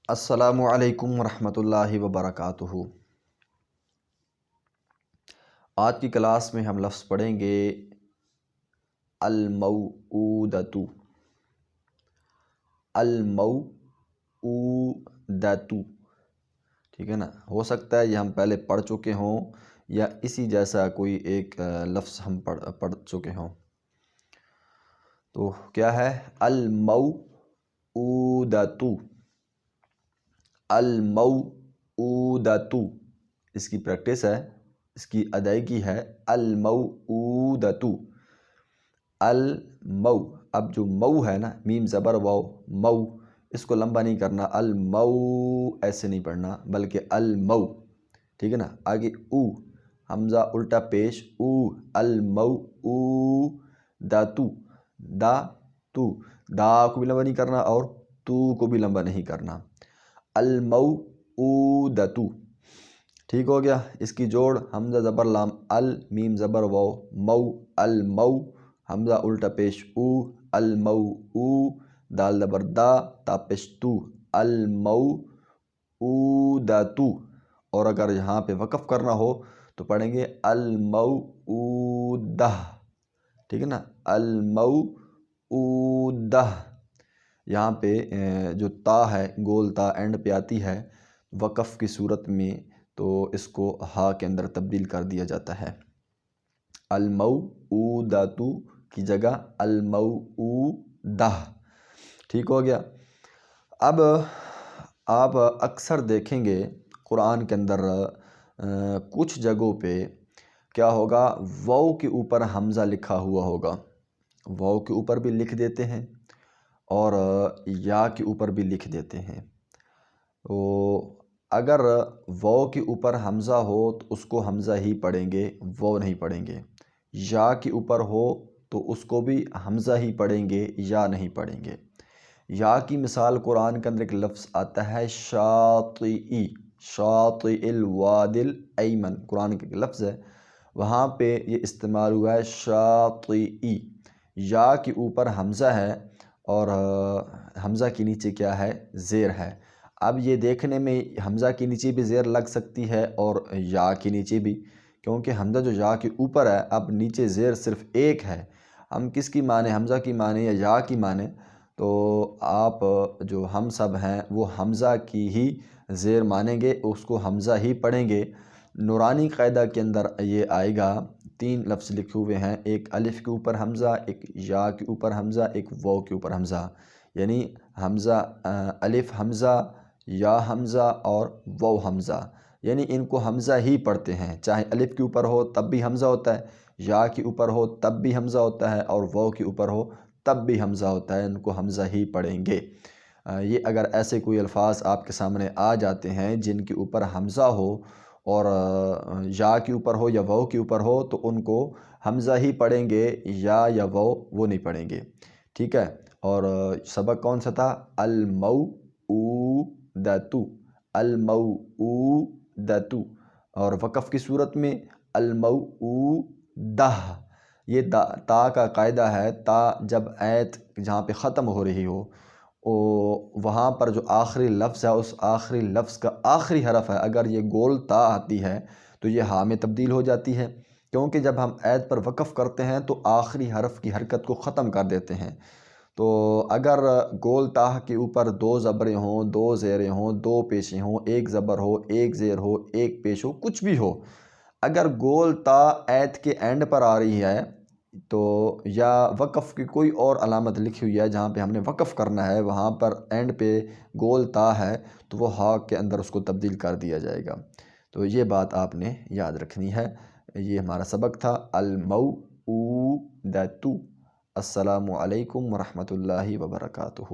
السلام علیکم ورحمۃ اللہ وبرکاتہ۔ آج کی کلاس میں ہم لفظ پڑھیں گے الموعودۃ۔ الموعودۃ، ٹھیک ہے نا؟ ہو سکتا ہے یہ ہم پہلے پڑھ چکے ہوں یا اسی جیسا کوئی ایک لفظ ہم پڑھ چکے ہوں۔ تو کیا ہے الموعودۃ؟ الموعودۃ، اس کی پریکٹس ہے، اس کی ادائیگی ہے الموعودۃ۔ المو، اب جو مو ہے نا، میم زبر واو، مو، اس کو لمبا نہیں کرنا، المو ایسے نہیں پڑھنا بلکہ المو، ٹھیک ہے نا؟ آگے او، حمزہ الٹا پیش او، الموعودۃ، دا تو، دا کو بھی لمبا نہیں کرنا اور تو کو بھی لمبا نہیں کرنا، الموعودۃ، ٹھیک ہو گیا؟ اس کی جوڑ حمزہ زبر لام ال، میم زبر واو، مو، المو، حمزہ الٹا پیش او، الموعو، دال زبر دا، تا پیش تو، الموعودۃ۔ اور اگر یہاں پہ وقف کرنا ہو تو پڑھیں گے الموعودہ، ٹھیک ہے نا؟ الموعودہ۔ یہاں پہ جو تا ہے، گول تا اینڈ پہ آتی ہے، وقف کی صورت میں تو اس کو ہا کے اندر تبدیل کر دیا جاتا ہے، الموعودۃ کی جگہ الموعودہ، ٹھیک ہو گیا؟ اب آپ اکثر دیکھیں گے قرآن کے اندر کچھ جگہوں پہ کیا ہوگا، واو کے اوپر حمزہ لکھا ہوا ہوگا، واو کے اوپر بھی لکھ دیتے ہیں اور یا کے اوپر بھی لکھ دیتے ہیں۔ تو اگر واو کے اوپر حمزہ ہو تو اس کو حمزہ ہی پڑھیں گے، واو نہیں پڑھیں گے۔ یا کے اوپر ہو تو اس کو بھی حمزہ ہی پڑھیں گے، یا نہیں پڑھیں گے۔ یا کی مثال قرآن کے اندر ایک لفظ آتا ہے شاطئ، شاطئ الوادی الایمن، قرآن کا ایک لفظ ہے، وہاں پہ یہ استعمال ہوا ہے شاطئ، یا کے اوپر حمزہ ہے اور حمزہ کے نیچے کیا ہے، زیر ہے۔ اب یہ دیکھنے میں حمزہ کے نیچے بھی زیر لگ سکتی ہے اور یا کے نیچے بھی، کیونکہ حمزہ جو یا کے اوپر ہے، اب نیچے زیر صرف ایک ہے، ہم کس کی مانیں، حمزہ کی مانیں یا کی مانیں؟ تو آپ جو ہم سب ہیں وہ حمزہ کی ہی زیر مانیں گے، اس کو حمزہ ہی پڑھیں گے۔ نورانی قاعدہ کے اندر یہ آئے گا، 3 لفظ لکھے ہوئے ہیں، ایک الف کے اوپر حمزہ، ایک یا کے اوپر حمزہ، ایک واو کے اوپر حمزہ، یعنی حمزہ الف حمزہ، یا حمزہ اور واو حمزہ، یعنی ان کو حمزہ ہی پڑھتے ہیں، چاہے الف کے اوپر ہو تب بھی حمزہ ہوتا ہے، یا کے اوپر ہو تب بھی حمزہ ہوتا ہے اور واو کے اوپر ہو تب بھی حمزہ ہوتا ہے، ان کو حمزہ ہی پڑھیں گے۔ یہ اگر ایسے کوئی الفاظ آپ کے سامنے آ جاتے ہیں جن کے اوپر حمزہ ہو اور یا کے اوپر ہو یا واو کے اوپر ہو تو ان کو حمزہ ہی پڑھیں گے، یا واو وہ نہیں پڑھیں گے، ٹھیک ہے؟ اور سبق کون سا تھا؟ الموعودۃ، الموعودۃ، اور وقف کی صورت میں الموعودہ۔ یہ تا کا قاعدہ ہے، تا جب آیت جہاں پہ ختم ہو رہی ہو وہاں پر جو آخری لفظ ہے، اس آخری لفظ کا آخری حرف ہے، اگر یہ گول تا آتی ہے تو یہ ہاء میں تبدیل ہو جاتی ہے، کیونکہ جب ہم آیت پر وقف کرتے ہیں تو آخری حرف کی حرکت کو ختم کر دیتے ہیں۔ تو اگر گول تا کے اوپر 2 زبریں ہوں، 2 زیریں ہوں، 2 پیشیں ہوں، ایک زبر ہو، ایک زیر ہو، ایک پیش ہو، کچھ بھی ہو، اگر گول تا آیت کے اینڈ پر آ رہی ہے تو یا وقف کی کوئی اور علامت لکھی ہوئی ہے جہاں پہ ہم نے وقف کرنا ہے، وہاں پر اینڈ پہ گول تا ہے تو وہ ہا کے اندر اس کو تبدیل کر دیا جائے گا۔ تو یہ بات آپ نے یاد رکھنی ہے۔ یہ ہمارا سبق تھا الموعودۃ۔ السلام علیکم ورحمۃ اللہ وبرکاتہ۔